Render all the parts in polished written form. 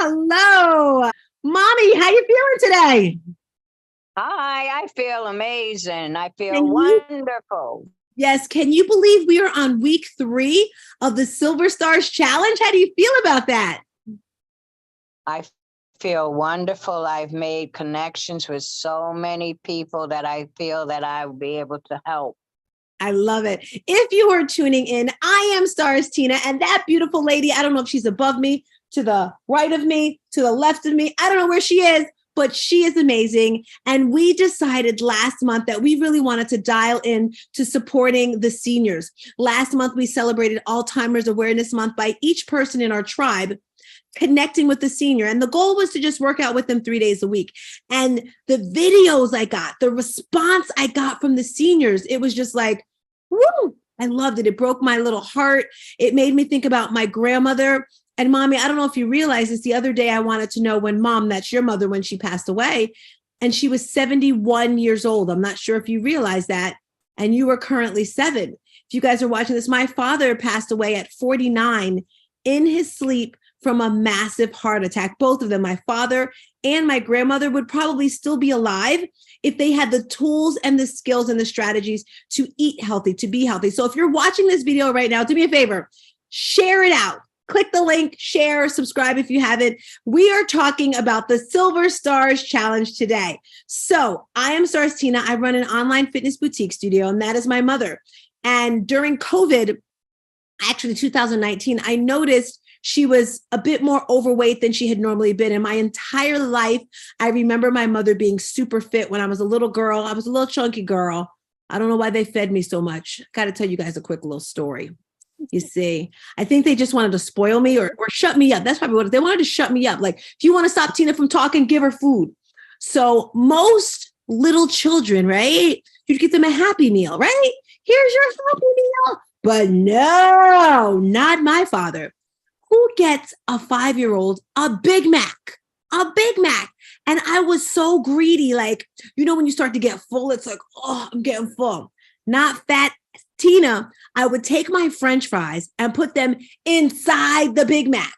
Hello. Mommy, how you feeling today? Hi, I feel amazing. I feel Can you, wonderful. yes, can you believe we are on week 3 of the Silver Stars Challenge? How do you feel about that? I feel wonderful. I've made connections with so many people that I feel that I will be able to help. I love it. If you are tuning in, I am Starz Tina, and that beautiful lady, I don't know if she's above me, to the right of me, to the left of me. I don't know where she is, but she is amazing. And we decided last month that we really wanted to dial in to supporting the seniors. Last month, we celebrated Alzheimer's Awareness Month by each person in our tribe connecting with the senior. And the goal was to just work out with them 3 days a week. And the videos I got, the response I got from the seniors, it was just like, woo, I loved it. It broke my little heart. It made me think about my grandmother. And mommy, I don't know if you realize this, the other day I wanted to know when mom, that's your mother, when she passed away, and she was 71 years old. I'm not sure if you realize that. And you are currently 7. If you guys are watching this, my father passed away at 49 in his sleep from a massive heart attack. Both of them, my father and my grandmother, would probably still be alive if they had the tools and the skills and the strategies to eat healthy, to be healthy. So if you're watching this video right now, do me a favor, share it out. Click the link, share, subscribe if you haven't. We are talking about the Silver Stars Challenge today. So I am Starz Tina. I run an online fitness boutique studio, and that is my mother. And during COVID, actually 2019, I noticed she was a bit more overweight than she had normally been. In my entire life, I remember my mother being super fit when I was a little girl. I was a little chunky girl. I don't know why they fed me so much. Got to tell you guys a quick little story. You see, I think they just wanted to spoil me or shut me up. That's probably what they wanted to shut me up. Like, if you want to stop Tina from talking, give her food. So most little children, right? You'd get them a Happy Meal, right? Here's your Happy Meal. But no, not my father. Who gets a 5-year-old a Big Mac? A Big Mac. And I was so greedy. Like, you know, when you start to get full, it's like, oh, I'm getting full. Not fat Tina. I would take my French fries and put them inside the Big Mac.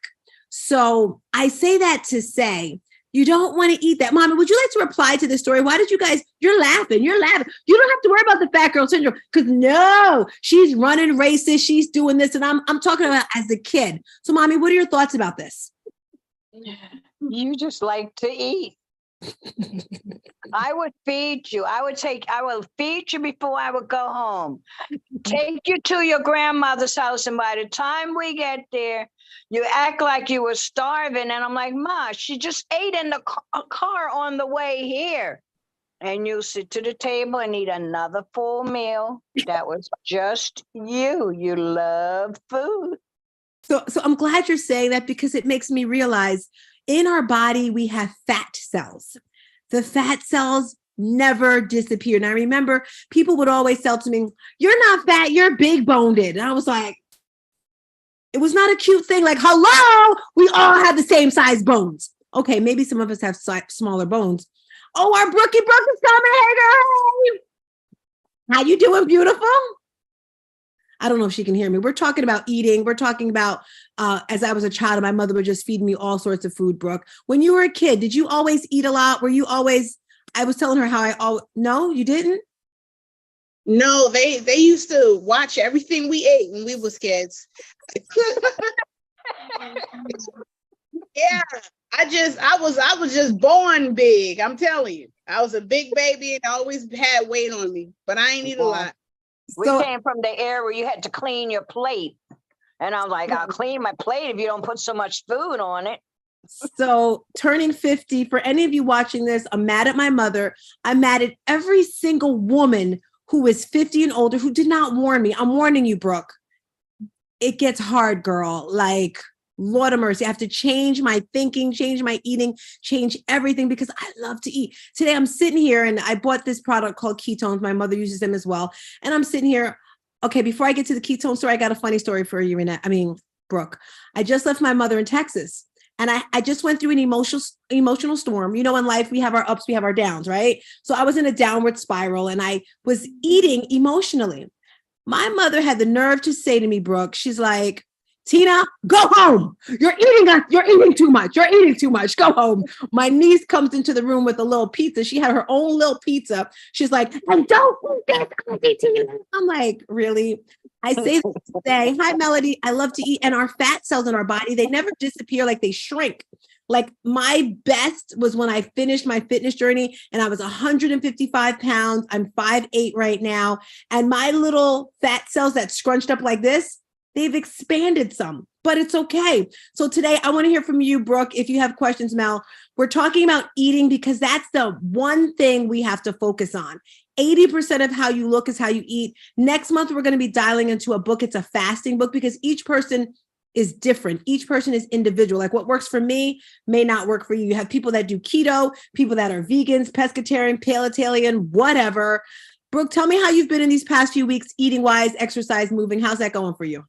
So I say that to say, you don't want to eat that. Mommy, would you like to reply to this story? Why did you guys, you're laughing. You don't have to worry about the fat girl syndrome, because no, she's running races. She's doing this. And I'm talking about as a kid. So mommy, what are your thoughts about this? You just like to eat. I would feed you. I will feed you before I would go home. Take you to your grandmother's house. And by the time we get there, you act like you were starving. And I'm like, Ma, she just ate in the car on the way here. And you sit to the table and eat another full meal. That was just you. You love food. So I'm glad you're saying that, because it makes me realize in our body, we have fat cells. The fat cells never disappear. And I remember people would always tell to me, you're not fat, you're big boned. And I was like, it was not a cute thing. Like, hello, we all have the same size bones. Okay, maybe some of us have smaller bones. Oh, our Brookie Brooke is coming. Hey, girl. How you doing, beautiful? I don't know if she can hear me. We're talking about eating. We're talking about, as I was a child, my mother would just feed me all sorts of food, Brooke. When you were a kid, did you always eat a lot? Were you always, I was telling her how no, you didn't? No, they used to watch everything we ate when we was kids. Yeah, I was just born big. I'm telling you, I was a big baby and I always had weight on me, but I ain't eat a lot. We came from the era where you had to clean your plate. And I'm like, I'll clean my plate if you don't put so much food on it. So turning 50, for any of you watching this, I'm mad at my mother. I'm mad at every single woman who is 50 and older who did not warn me. I'm warning you, Brooke. It gets hard, girl. Like, Lord of mercy, I have to change my thinking, change my eating, change everything, because I love to eat. Today, I'm sitting here and I bought this product called ketones. My mother uses them as well. And I'm sitting here. Okay, before I get to the ketone story, I got a funny story for you, Brooke. I just left my mother in Texas. And I just went through an emotional storm. You know, in life, we have our ups, we have our downs, right? So I was in a downward spiral and I was eating emotionally. My mother had the nerve to say to me, Brooke, she's like, Tina, go home. You're eating too much. You're eating too much. Go home. My niece comes into the room with a little pizza. She had her own little pizza. She's like, and don't eat this, Tina. I'm like, really? I say this to say, hi, Melody. I love to eat. And our fat cells in our body, they never disappear, like they shrink. Like my best was when I finished my fitness journey and I was 155 pounds. I'm 5'8" right now. And my little fat cells that scrunched up like this, they've expanded some, but it's okay. So today I want to hear from you, Brooke. If you have questions, Mel, we're talking about eating because that's the one thing we have to focus on. 80% of how you look is how you eat. Next month, we're going to be dialing into a book. It's a fasting book because each person is different. Each person is individual. Like what works for me may not work for you. You have people that do keto, people that are vegans, pescatarian, paleo, whatever. Brooke, tell me how you've been in these past few weeks, eating wise, exercise, moving. How's that going for you?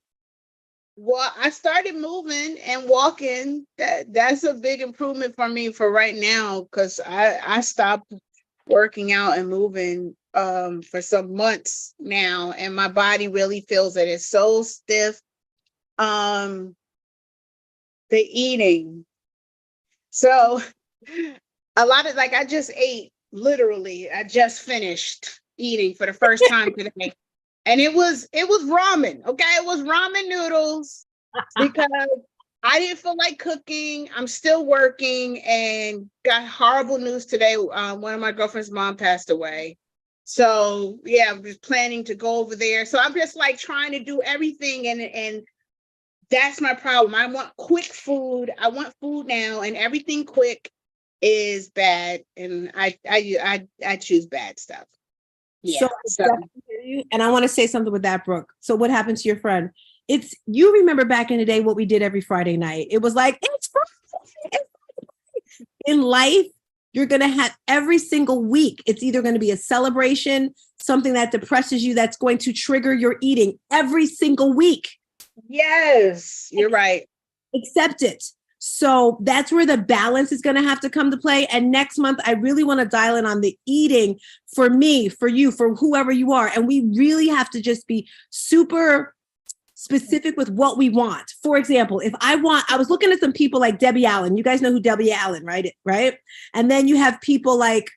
Well, I started moving and walking. That's a big improvement for me for right now because I stopped working out and moving for some months now, and my body really feels that it's so stiff. The eating. So a lot of like I just ate literally. I just finished eating for the first time today. And it was ramen. Okay, it was ramen noodles because I didn't feel like cooking. I'm still working and got horrible news today. One of my girlfriend's mom passed away. So yeah, I'm just planning to go over there. So I'm just like trying to do everything and that's my problem. I want quick food. I want food now, and everything quick is bad. And I choose bad stuff. Yeah. And I want to say something with that, Brooke. So what happened to your friend? You remember back in the day what we did every Friday night. It was like, it's Friday. In life, you're going to have every single week. It's either going to be a celebration, something that depresses you, that's going to trigger your eating every single week. Yes, you're right. Accept it. So that's where the balance is going to have to come to play. And next month, I really want to dial in on the eating for me, for you, for whoever you are. And we really have to just be super specific with what we want. For example, I was looking at some people like Debbie Allen. You guys know who Debbie Allen, right? Right. And then you have people like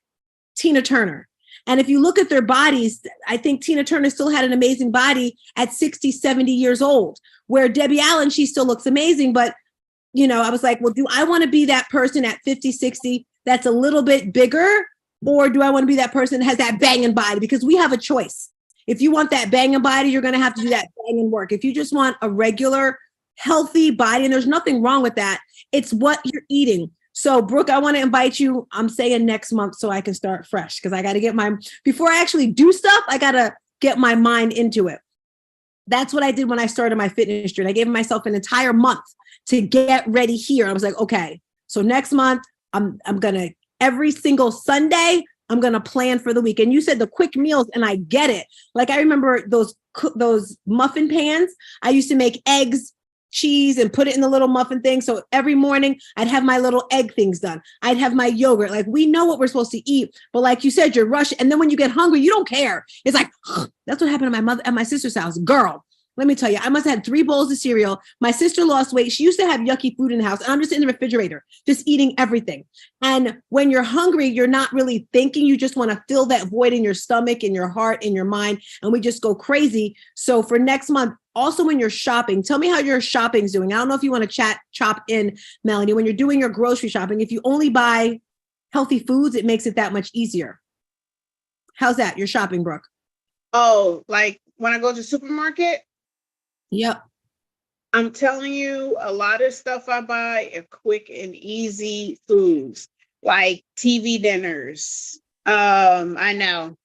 Tina Turner. And if you look at their bodies, I think Tina Turner still had an amazing body at 60, 70 years old, where Debbie Allen, she still looks amazing. But, you know, I was like, well, do I want to be that person at 50, 60 that's a little bit bigger? Or do I want to be that person that has that banging body? Because we have a choice. If you want that banging body, you're going to have to do that banging work. If you just want a regular, healthy body, and there's nothing wrong with that, it's what you're eating. So, Brooke, I want to invite you. I'm saying next month so I can start fresh because I got to get before I actually do stuff, I got to get my mind into it. That's what I did when I started my fitness journey. I gave myself an entire month to get ready here. I was like, okay, so next month, I'm going to, every single Sunday, I'm going to plan for the week. And you said the quick meals, and I get it. Like I remember those muffin pans. I used to make eggs, cheese, and put it in the little muffin thing. So every morning I'd have my little egg things done. I'd have my yogurt. Like we know what we're supposed to eat, but like you said, you're rushing. And then when you get hungry, you don't care. It's like, that's what happened to my mother at my sister's house. Girl, let me tell you, I must have had 3 bowls of cereal. My sister lost weight. She used to have yucky food in the house. And I'm just in the refrigerator, just eating everything. And when you're hungry, you're not really thinking. You just want to fill that void in your stomach, in your heart, in your mind. And we just go crazy. So for next month, also when you're shopping, tell me how your shopping's doing. I don't know if you want to chop in, Melanie, when you're doing your grocery shopping, if you only buy healthy foods, it makes it that much easier. How's that? Your shopping, Brooke? Oh, like when I go to the supermarket? Yep. I'm telling you, a lot of stuff I buy are quick and easy foods, like TV dinners. I know.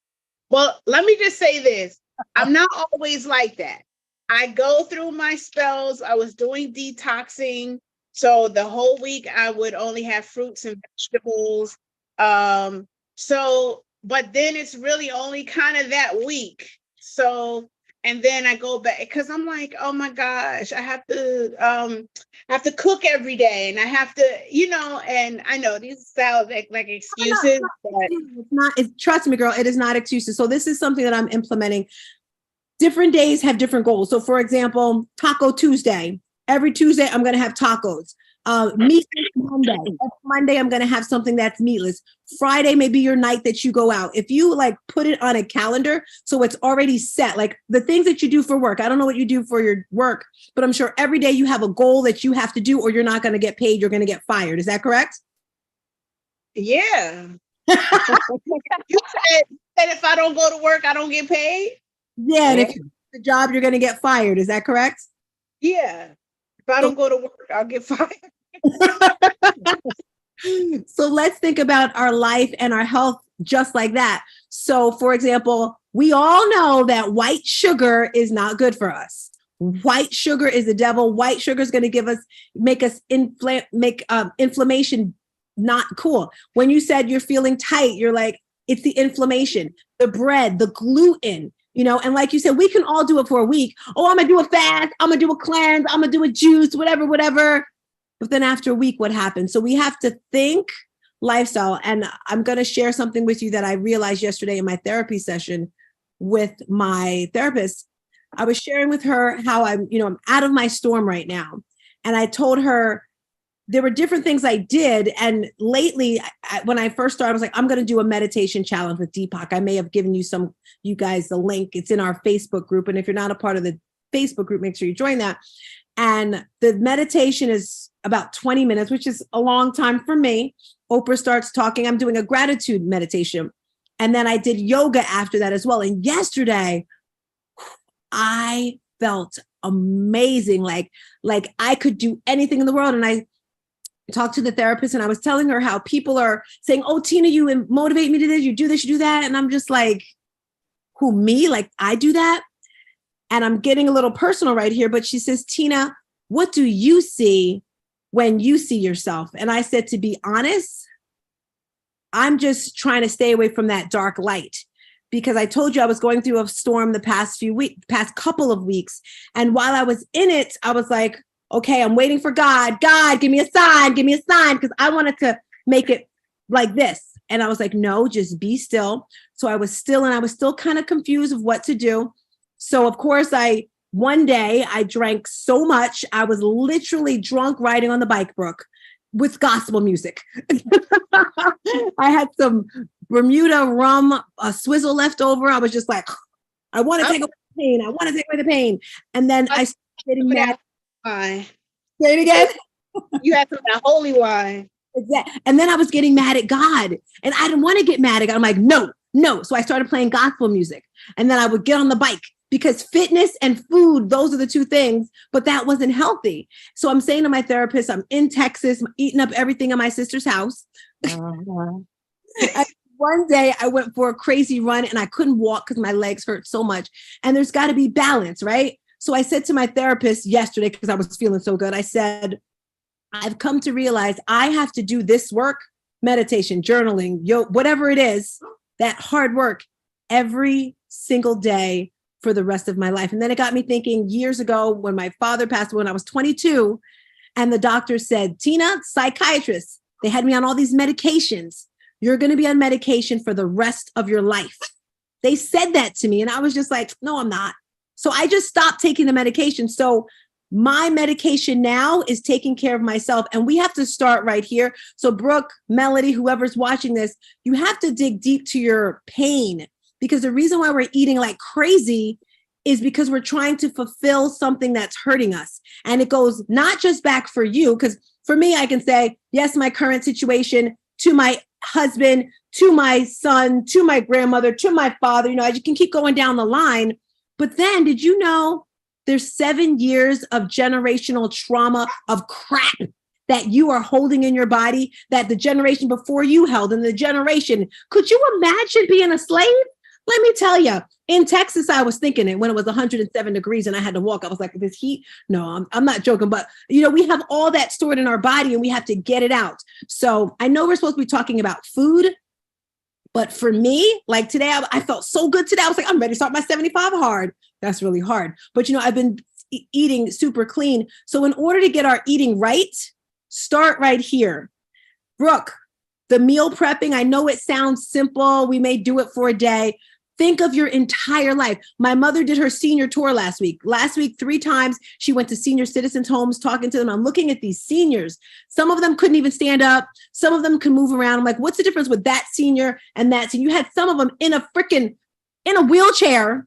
Well, let me just say this. I'm not always like that. I go through my spells. I was doing detoxing. So the whole week I would only have fruits and vegetables. But then it's really only kind of that week. So, and then I go back because I'm like, oh my gosh, I have to cook every day, and I have to, and I know these sound like excuses, but it's not. Trust me, girl, it is not excuses. So this is something that I'm implementing. Different days have different goals. So for example, Taco Tuesday, Every Tuesday, I'm going to have tacos. Meatless Monday. Every Monday, I'm going to have something that's meatless. Friday may be your night that you go out. If you like put it on a calendar, so it's already set, like the things that you do for work. I don't know what you do for your work, but I'm sure every day you have a goal that you have to do, or you're not going to get paid. You're going to get fired. Is that correct? Yeah. You said if I don't go to work, I don't get paid? Yeah. And if you do the job, you're going to get fired. Is that correct? Yeah. If I don't go to work, I'll get fired. So let's think about our life and our health just like that. So, for example, we all know that white sugar is not good for us. White sugar is the devil. White sugar is going to make inflammation not cool. When you said you're feeling tight, you're like, it's the inflammation, the bread, the gluten, and like you said, we can all do it for a week. Oh, I'm going to do a fast. I'm going to do a cleanse. I'm going to do a juice, whatever. But then after a week, what happens? So we have to think lifestyle. And I'm going to share something with you that I realized yesterday in my therapy session with my therapist. I was sharing with her how I'm out of my storm right now. And I told her there were different things I did. And lately, when I first started, I was like, I'm going to do a meditation challenge with Deepak. I may have given you guys the link. It's in our Facebook group. And if you're not a part of the Facebook group, make sure you join that. And the meditation is about 20 minutes, which is a long time for me. Oprah starts talking. I'm doing a gratitude meditation. And then I did yoga after that as well. And yesterday, I felt amazing. Like I could do anything in the world. And I talked to the therapist and I was telling her how people are saying, oh, Tina, you motivate me to this, you do this, you do that. And I'm just like, who, me? Like I do that? And I'm getting a little personal right here, but she says, Tina, what do you see when you see yourself? And I said, to be honest, I'm just trying to stay away from that dark light, because I told you I was going through a storm the past couple of weeks. And while I was in it, I was like, okay, I'm waiting for God. God, give me a sign, because I wanted to make it like this. And I was like, no, just be still. So I was still, and I was still kind of confused of what to do. So of course, one day I drank so much, I was literally drunk riding on the bike, Brooke, with gospel music. I had some Bermuda rum, a swizzle left over. I was just like, I want to take away the pain. I want to take away the pain. And then I started getting mad. Wine. Say it again. You had some of that holy wine. Exactly. And then I was getting mad at God, and I didn't want to get mad at God. I'm like, no. So I started playing gospel music, and then I would get on the bike, because fitness and food, those are the two things, but that wasn't healthy. So I'm saying to my therapist, I'm in Texas, I'm eating up everything in my sister's house. One day I went for a crazy run and I couldn't walk because my legs hurt so much. And there's got to be balance, right? So I said to my therapist yesterday, because I was feeling so good, I said, I've come to realize I have to do this work, meditation, journaling, whatever it is, that hard work every single day for the rest of my life. And then it got me thinking years ago when my father passed away when I was 22, and the doctor said, Tina, psychiatrist, they had me on all these medications. You're going to be on medication for the rest of your life. They said that to me. And I was just like, no, I'm not. So I just stopped taking the medication. So my medication now is taking care of myself. And we have to start right here. So Brooke, Melody, whoever's watching this, you have to dig deep to your pain, because the reason why we're eating like crazy is because we're trying to fulfill something that's hurting us. And it goes not just back for you, because for me, I can say, yes, my current situation, to my husband, to my son, to my grandmother, to my father, I can keep going down the line. But then did you know there's 7 years of generational trauma of crap that you are holding in your body that the generation before you held, and the generation, could you imagine being a slave? Let me tell you, in Texas, I was thinking it when it was 107 degrees and I had to walk. I was like, this heat? No, I'm not joking. But, we have all that stored in our body and we have to get it out. So I know we're supposed to be talking about food, but for me, like today, I felt so good today. I was like, I'm ready to start my 75 hard. That's really hard. But, I've been eating super clean. So in order to get our eating right, start right here. Brooke, the meal prepping, I know it sounds simple. We may do it for a day. Think of your entire life. My mother did her senior tour last week. Last week, 3 times, she went to senior citizens' homes talking to them. I'm looking at these seniors. Some of them couldn't even stand up. Some of them can move around. I'm like, what's the difference with that senior and that senior? You had some of them in a wheelchair.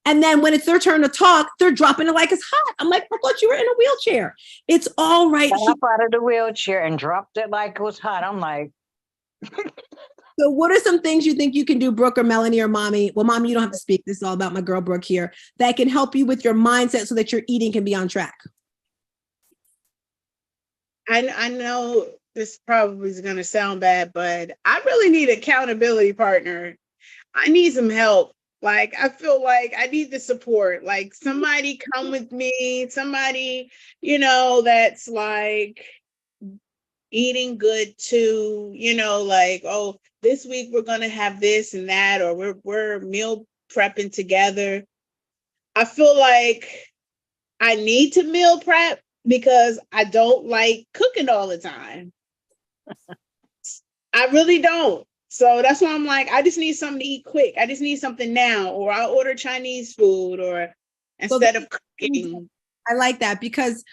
And then when it's their turn to talk, they're dropping it like it's hot. I'm like, I thought you were in a wheelchair. It's all right. Got up out of the wheelchair and dropped it like it was hot. I'm like, so what are some things you think you can do, Brooke or Melanie or Mommy? Well, Mommy, you don't have to speak. This is all about my girl, Brooke, here. That can help you with your mindset so that your eating can be on track. I know this probably is going to sound bad, but I really need an accountability partner. I need some help. Like, I feel like I need the support. Like, somebody come with me, somebody, that's like eating good too, like, oh, this week we're going to have this and that, or we're meal prepping together. I feel like I need to meal prep because I don't like cooking all the time. I really don't. So that's why I'm like, I just need something to eat quick. I just need something now, or I'll order Chinese food, or instead of cooking. I like that because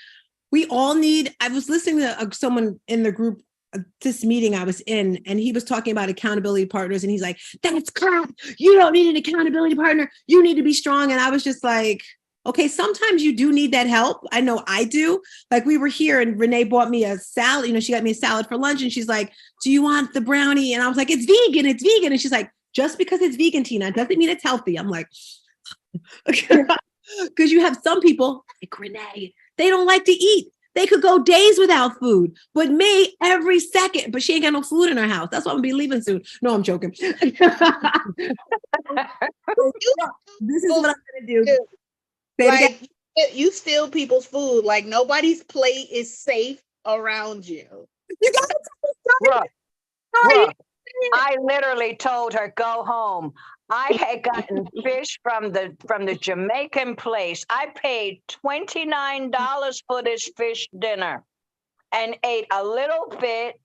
we all need, I was listening to someone in the group, this meeting I was in, and he was talking about accountability partners. And he's like, that's crap. You don't need an accountability partner. You need to be strong. And I was just like, okay, sometimes you do need that help. I know I do. Like, we were here and Renee bought me a salad. She got me a salad for lunch and she's like, do you want the brownie? And I was like, it's vegan. And she's like, just because it's vegan, Tina, doesn't mean it's healthy. I'm like, because you have some people like Renee, they don't like to eat. They could go days without food, but me every second, but she ain't got no food in her house. That's why I'm gonna be leaving soon. No, I'm joking. This is what I'm gonna do. Like, you steal people's food. Like, nobody's plate is safe around you. You gotta Look, I literally told her, go home. I had gotten fish from the Jamaican place. I paid $29 for this fish dinner and ate a little bit,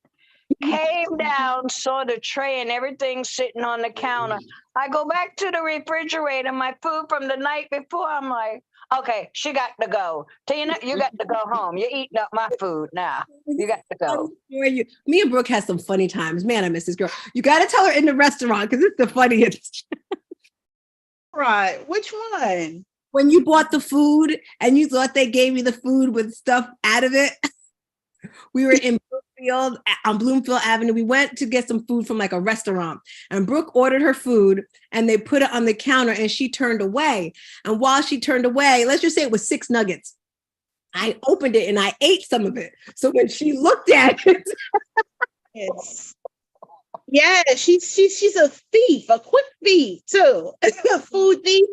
came down, saw the tray and everything sitting on the counter. I go back to the refrigerator, my food from the night before. I'm like, okay, she got to go. Tina, you got to go home. You're eating up my food now. You got to go. Me and Brooke has some funny times. Man, I miss this girl. You got to tell her in the restaurant because it's the funniest. Right. Which one? When you bought the food and you thought they gave you the food with stuff out of it. We were in Brookfield on Bloomfield Avenue. We went to get some food from like a restaurant, and Brooke ordered her food and they put it on the counter and she turned away. And while she turned away, let's just say it was 6 nuggets. I opened it and I ate some of it. So when she looked at it. Yes. Yeah, she's a thief, a quick thief too. A food thief.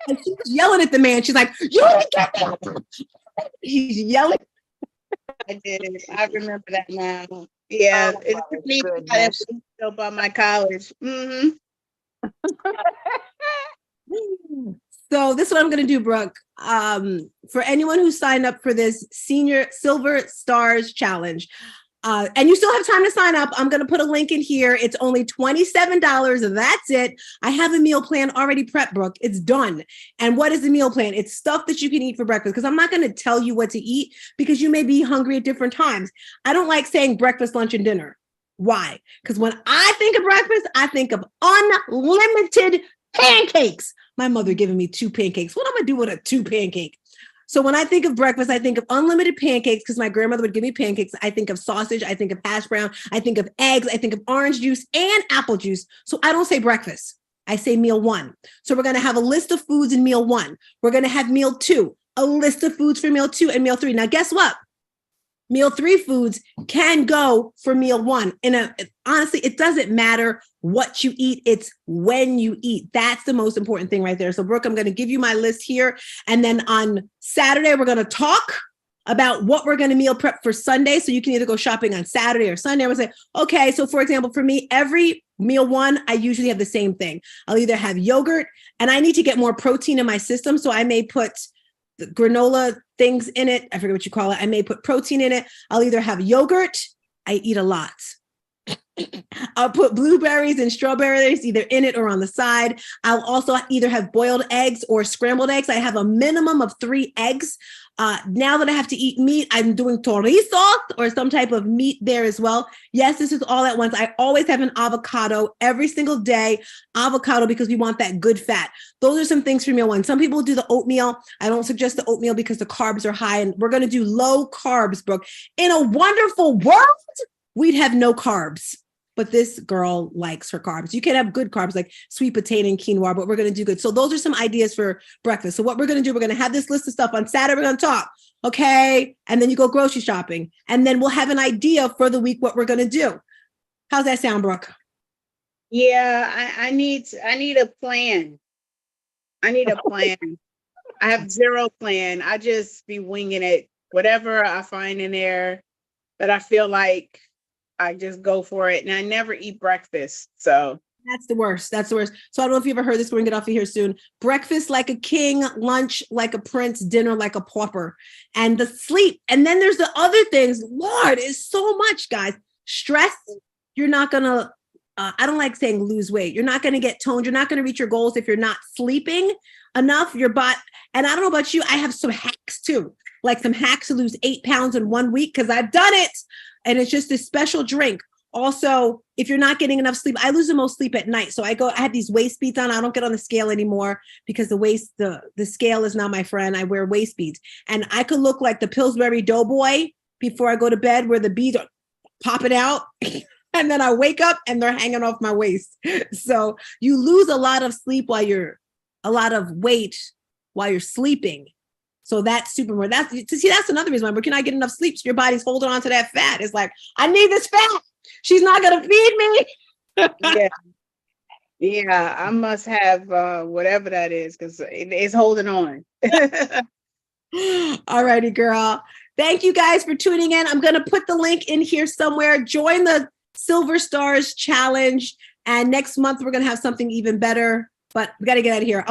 And she was yelling at the man. She's like, you didn't get that. He's yelling. I did. I remember that now. Yeah, it's me by my college. Mm-hmm. So this is what I'm going to do, Brooke. For anyone who signed up for this Senior Silver Starz Challenge, and you still have time to sign up, I'm going to put a link in here. It's only $27. That's it. I have a meal plan already prepped, Brooke. It's done. And what is the meal plan? It's stuff that you can eat for breakfast, because I'm not going to tell you what to eat because you may be hungry at different times. I don't like saying breakfast, lunch, and dinner. Why? Because when I think of breakfast, I think of unlimited pancakes. My mother giving me 2 pancakes. What am I going to do with a 2 pancake? So when I think of breakfast, I think of unlimited pancakes because my grandmother would give me pancakes. I think of sausage. I think of hash brown. I think of eggs. I think of orange juice and apple juice. So I don't say breakfast. I say meal 1. So we're going to have a list of foods in meal 1. We're going to have meal 2, a list of foods for meal 2 and meal 3. Now, guess what? Meal 3 foods can go for meal 1. And honestly, it doesn't matter what you eat. It's when you eat. That's the most important thing right there. So Brooke, I'm going to give you my list here. And then on Saturday, we're going to talk about what we're going to meal prep for Sunday. So you can either go shopping on Saturday or Sunday. I would say, okay, so for example, for me, every meal 1, I usually have the same thing. I'll either have yogurt, and I need to get more protein in my system. So I may put the granola things in it. I forget what you call it. I may put protein in it. I'll either have yogurt. I eat a lot. I'll put blueberries and strawberries either in it or on the side. I'll also either have boiled eggs or scrambled eggs. I have a minimum of 3 eggs. Now that I have to eat meat, I'm doing chorizo or some type of meat there as well. Yes, this is all at once. I always have an avocado every single day. Avocado because we want that good fat. Those are some things for meal one. Some people do the oatmeal. I don't suggest the oatmeal because the carbs are high, and we're going to do low carbs, Brooke. In a wonderful world, we'd have no carbs. But this girl likes her carbs. You can have good carbs like sweet potato and quinoa, but we're going to do good. So those are some ideas for breakfast. So what we're going to do, we're going to have this list of stuff on Saturday. We're going to talk. Okay. And then you go grocery shopping. And then we'll have an idea for the week what we're going to do. How's that sound, Brooke? Yeah, I need a plan. I need a plan. I have zero plan. I just be winging it. Whatever I find in there that I feel like, I just go for it. And I never eat breakfast. So that's the worst. That's the worst. So I don't know if you ever heard this. We're going to get off of here soon. Breakfast like a king, lunch like a prince, dinner like a pauper, and the sleep. And then there's the other things. Lord, it's so much, guys. Stress. You're not going to, I don't like saying lose weight. You're not going to get toned. You're not going to reach your goals if you're not sleeping enough. Your body. And I don't know about you. I have some hacks too. Like some hacks to lose 8 pounds in 1 week because I've done it. And it's just this special drink. Also, if you're not getting enough sleep, I lose the most sleep at night. So I have these waist beads on. I don't get on the scale anymore because the scale is not my friend. I wear waist beads. And I could look like the Pillsbury Doughboy before I go to bed where the beads are popping out. And then I wake up and they're hanging off my waist. So you lose a lot of weight while you're sleeping. So that's super more. That's another reason why we cannot get enough sleep. So your body's holding on to that fat. It's like, I need this fat. She's not going to feed me. Yeah, I must have whatever that is because it's holding on. All righty, girl. Thank you guys for tuning in. I'm going to put the link in here somewhere. Join the Silver Starz Challenge. And next month, we're going to have something even better. But we got to get out of here.